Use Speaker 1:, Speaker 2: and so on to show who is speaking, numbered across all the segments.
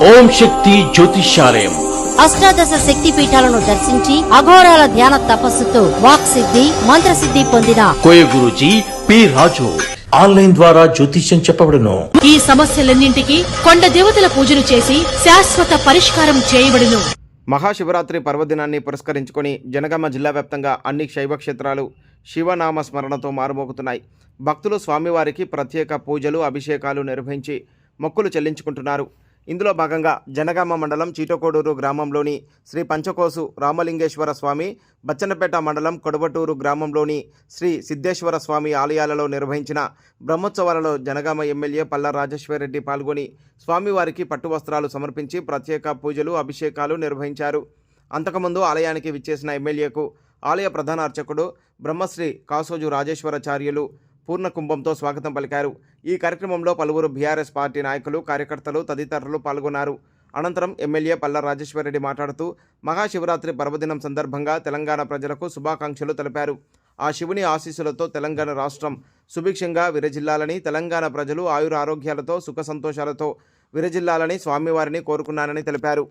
Speaker 1: ఓం శక్తి జ్యోతిష్యాలయం
Speaker 2: అష్టాదశ శక్తి పీఠాలను దర్శించి అఘోరాల ధ్యాన తపస్సుతో వాక్ సిద్ధి మంత్రసిద్ధి పొందిన
Speaker 1: కోయ గురూజీ పి రాజు ఆన్లైన్ ద్వారా జ్యోతిష్యం చెప్పబడును.
Speaker 3: ఈ సమస్యలన్నింటికి కొండ దేవతల పూజలు చేసి శాశ్వత పరిష్కారం చేయబడును.
Speaker 4: మహాశివరాత్రి పర్వదినాన్ని పురస్కరించుకొని జనగామ జిల్లా వ్యాప్తంగా అన్ని శైవ క్షేత్రాలు శివనామ స్మరణతో మారుమోగుతున్నాయి. భక్తులు స్వామివారికి ప్రత్యేక పూజలు అభిషేకాలు నిర్వహించి మొక్కులు చెల్లించుకుంటున్నారు. ఇందులో భాగంగా జనగామ మండలం చీటకోడూరు గ్రామంలోని శ్రీ పంచకోసు రామలింగేశ్వర స్వామి, బచ్చన్నపేట మండలం కొడవటూరు గ్రామంలోని శ్రీ సిద్ధేశ్వర స్వామి ఆలయాలలో నిర్వహించిన బ్రహ్మోత్సవాలలో జనగామ ఎమ్మెల్యే పల్లా రాజేశ్వరరెడ్డి పాల్గొని స్వామివారికి పట్టు వస్త్రాలు సమర్పించి ప్రత్యేక పూజలు అభిషేకాలు నిర్వహించారు. అంతకుముందు ఆలయానికి విచ్చేసిన ఎమ్మెల్యేకు ఆలయ ప్రధాన అర్చకుడు బ్రహ్మశ్రీ కాసోజు రాజేశ్వరాచార్యులు పూర్ణ కుంభంతో స్వాగతం పలికారు. ఈ కార్యక్రమంలో పలువురు బీఆర్ఎస్ పార్టీ నాయకులు, కార్యకర్తలు తదితరులు పాల్గొన్నారు. అనంతరం ఎమ్మెల్యే పల్లా రాజేశ్వరరెడ్డి మాట్లాడుతూ మహాశివరాత్రి పర్వదినం సందర్భంగా తెలంగాణ ప్రజలకు శుభాకాంక్షలు తెలిపారు. ఆ శివుని ఆశీస్సులతో తెలంగాణ రాష్ట్రం సుభిక్షంగా విరజిల్లాలని, తెలంగాణ ప్రజలు ఆయుర ఆరోగ్యాలతో సుఖ సంతోషాలతో విరజిల్లాలని స్వామివారిని కోరుకున్నానని తెలిపారు.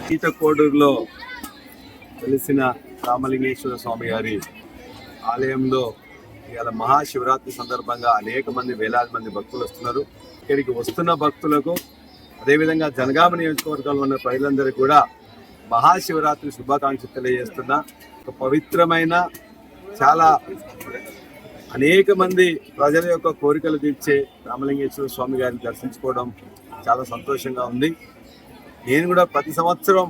Speaker 5: చీటకోడూరులో వెలిసిన రామలింగేశ్వర స్వామి గారి ఆలయంలో ఇవాళ మహాశివరాత్రి సందర్భంగా అనేక మంది, వేలాది మంది భక్తులు వస్తున్నారు. ఇక్కడికి వస్తున్న భక్తులకు, అదేవిధంగా జనగామ నియోజకవర్గంలో ఉన్న ప్రజలందరికీ కూడా మహాశివరాత్రి శుభాకాంక్షలు తెలియజేస్తున్నా. ఒక పవిత్రమైన, చాలా అనేక మంది ప్రజల యొక్క కోరికలు తీర్చే రామలింగేశ్వర స్వామి గారిని దర్శించుకోవడం చాలా సంతోషంగా ఉంది. నేను కూడా ప్రతి సంవత్సరం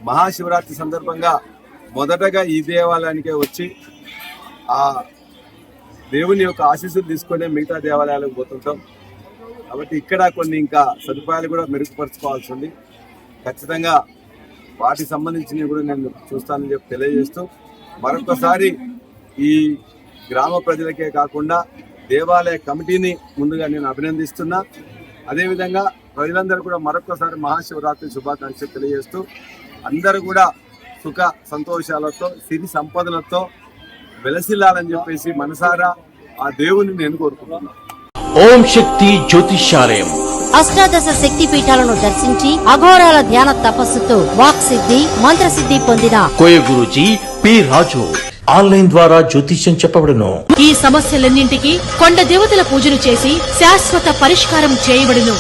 Speaker 5: మహాశివరాత్రి సందర్భంగా మొదటగా ఈ దేవాలయానికే వచ్చి ఆ దేవుని యొక్క ఆశీస్సులు తీసుకొని మిగతా దేవాలయాలకు పోతుంటాం. కాబట్టి ఇక్కడ కొన్ని ఇంకా సదుపాయాలు కూడా మెరుగుపరచుకోవాల్సి ఉంది. ఖచ్చితంగా వాటికి సంబంధించినవి కూడా నేను చూస్తానని చెప్పి తెలియజేస్తూ, మరొకసారి ఈ గ్రామ ప్రజలకే కాకుండా దేవాలయ కమిటీని ముందుగా నేను అభినందిస్తున్నా. అదేవిధంగా ప్రజలందరూ కూడా మరొకసారి మహాశివరాత్రి శుభాకాంక్షలు తెలియజేస్తూ, అందరూ కూడా సుఖ సంతోషాలతో, సిరి సంపదలతో వెలసిల్లాలని చెప్పేసి మనసారా ఆ దేవుని నేను కోరుకుంటున్నాను.
Speaker 1: ఓం శక్తి జ్యోతిష్యాలయం
Speaker 2: అష్టాదశ శక్తి పీఠాలను దర్శించి అఘోరాల ధ్యాన తపస్సుతో వాక్ సిద్ధి మంత్రసిద్ధి పొందిన
Speaker 1: కోయ గురూజీ పి రాజు ఆన్లైన్ ద్వారా జ్యోతిష్యం చెప్పబడును.
Speaker 3: ఈ సమస్యలన్నింటికి కొండ దేవతల పూజలు చేసి శాశ్వత పరిష్కారం చేయబడును.